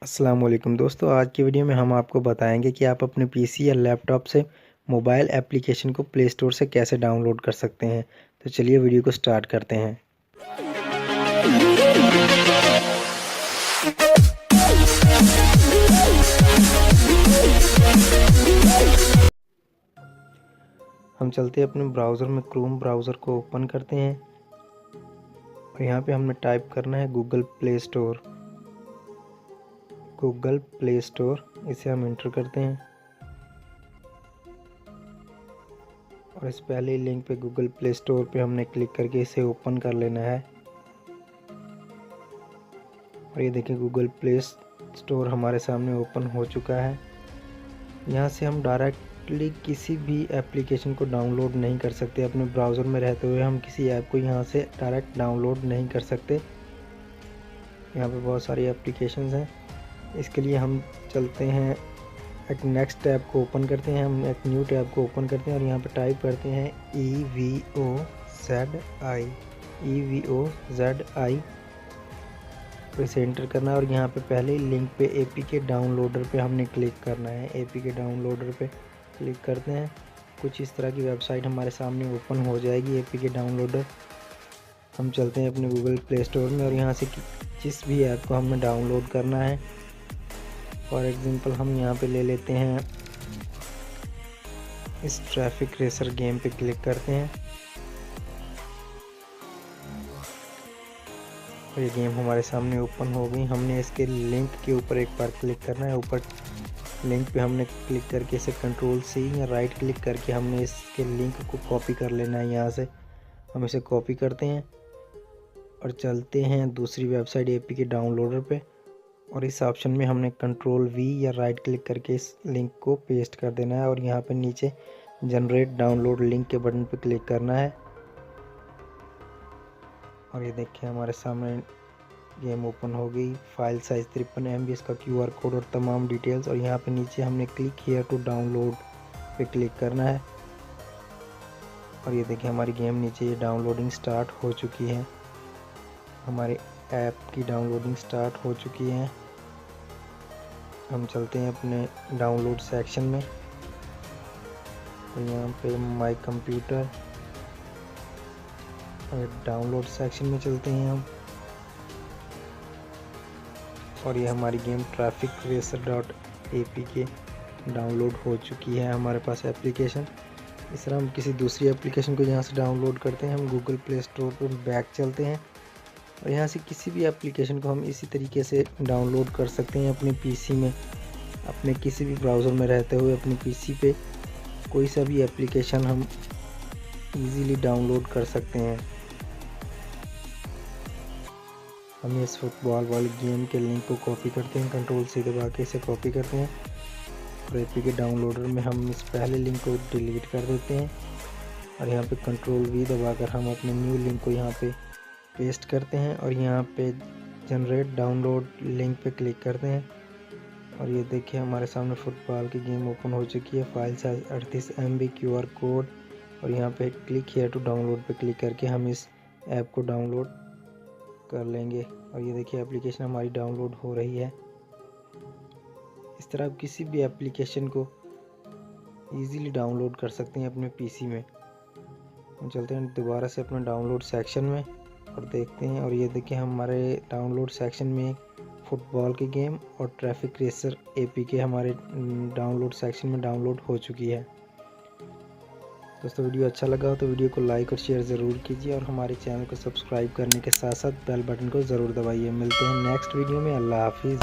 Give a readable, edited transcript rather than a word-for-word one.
अस्सलाम वालेकुम दोस्तों, आज की वीडियो में हम आपको बताएंगे कि आप अपने पीसी या लैपटॉप से मोबाइल एप्लीकेशन को प्ले स्टोर से कैसे डाउनलोड कर सकते हैं। तो चलिए वीडियो को स्टार्ट करते हैं। हम चलते हैं अपने ब्राउज़र में, क्रोम ब्राउज़र को ओपन करते हैं और यहाँ पे हमने टाइप करना है गूगल प्ले स्टोर। इसे हम इंटर करते हैं और इस पहले लिंक पे गूगल प्ले स्टोर पे हमने क्लिक करके इसे ओपन कर लेना है। और ये देखिए गूगल प्ले स्टोर हमारे सामने ओपन हो चुका है। यहाँ से हम डायरेक्टली किसी भी एप्लीकेशन को डाउनलोड नहीं कर सकते। अपने ब्राउज़र में रहते हुए हम किसी ऐप को यहाँ से डायरेक्ट डाउनलोड नहीं कर सकते। यहाँ पे बहुत सारी एप्लीकेशंस हैं। इसके लिए हम चलते हैं, एक नेक्स्ट टैब को ओपन करते हैं, हम एक न्यू टैब को ओपन करते हैं और यहाँ पे टाइप करते हैं EVOZI। तो इसे एंटर करना है और यहाँ पे पहले लिंक पे APK डाउनलोडर पे हमने क्लिक करना है। APK डाउनलोडर पे क्लिक करते हैं, कुछ इस तरह की वेबसाइट हमारे सामने ओपन हो जाएगी APK डाउनलोडर। हम चलते हैं अपने गूगल प्ले स्टोर में और यहाँ से जिस भी ऐप को हमें डाउनलोड करना है, फॉर एग्जांपल हम यहाँ पे ले लेते हैं इस ट्रैफिक रेसर गेम पे क्लिक करते हैं और ये गेम हमारे सामने ओपन हो गई। हमने इसके लिंक के ऊपर एक बार क्लिक करना है। ऊपर लिंक पे हमने क्लिक करके इसे कंट्रोल-C या राइट क्लिक करके हमने इसके लिंक को कॉपी कर लेना है। यहाँ से हम इसे कॉपी करते हैं और चलते हैं दूसरी वेबसाइट APK डाउनलोडर पे और इस ऑप्शन में हमने कंट्रोल-V या राइट क्लिक करके इस लिंक को पेस्ट कर देना है और यहाँ पे नीचे जनरेट डाउनलोड लिंक के बटन पे क्लिक करना है। और ये देखिए हमारे सामने गेम ओपन हो गई। फाइल साइज 53 MB, इसका QR कोड और तमाम डिटेल्स। और यहाँ पे नीचे हमने क्लिक हियर टू डाउनलोड पे क्लिक करना है और ये देखिए हमारी गेम नीचे ये डाउनलोडिंग स्टार्ट हो चुकी है। हमारे ऐप की डाउनलोडिंग स्टार्ट हो चुकी है। हम चलते हैं अपने डाउनलोड सेक्शन में और यहाँ पे माय कंप्यूटर और डाउनलोड सेक्शन में चलते हैं हम और ये हमारी game traffic racer .apk download हो चुकी है हमारे पास एप्लीकेशन। इस तरह हम किसी दूसरी एप्लीकेशन को यहाँ से डाउनलोड करते हैं। हम गूगल प्ले स्टोर पर बैक चलते हैं और यहाँ से किसी भी एप्लीकेशन को हम इसी तरीके से डाउनलोड कर सकते हैं अपने पीसी में। अपने किसी भी ब्राउज़र में रहते हुए अपने पीसी पे कोई सा भी एप्लीकेशन हम इजीली डाउनलोड कर सकते हैं। हम इस फुटबॉल वाली गेम के लिंक को कॉपी करते हैं, कंट्रोल-C दबा के इसे कॉपी करते हैं और APK डाउनलोडर में हम इस पहले लिंक को डिलीट कर देते हैं और यहाँ पे कंट्रोल-V दबाकर हम अपने न्यू लिंक को यहाँ पे पेस्ट करते हैं और यहाँ पे जनरेट डाउनलोड लिंक पे क्लिक करते हैं और ये देखिए हमारे सामने फुटबॉल की गेम ओपन हो चुकी है। File size 38 MB, QR code और यहाँ पे क्लिक हियर टू डाउनलोड पे क्लिक करके हम इस ऐप को डाउनलोड कर लेंगे और ये देखिए एप्लीकेशन हमारी डाउनलोड हो रही है। इस तरह आप किसी भी एप्लीकेशन को ईज़िली डाउनलोड कर सकते हैं अपने पीसी में। हम चलते हैं दोबारा से अपने डाउनलोड सेक्शन में और देखते हैं और ये देखिए हमारे डाउनलोड सेक्शन में फुटबॉल की गेम और ट्रैफिक रेसर APK हमारे डाउनलोड सेक्शन में डाउनलोड हो चुकी है। दोस्तों वीडियो अच्छा लगा हो तो वीडियो को लाइक और शेयर ज़रूर कीजिए और हमारे चैनल को सब्सक्राइब करने के साथ साथ बेल बटन को ज़रूर दबाइए। मिलते हैं नेक्स्ट वीडियो में। अल्लाह हाफिज़।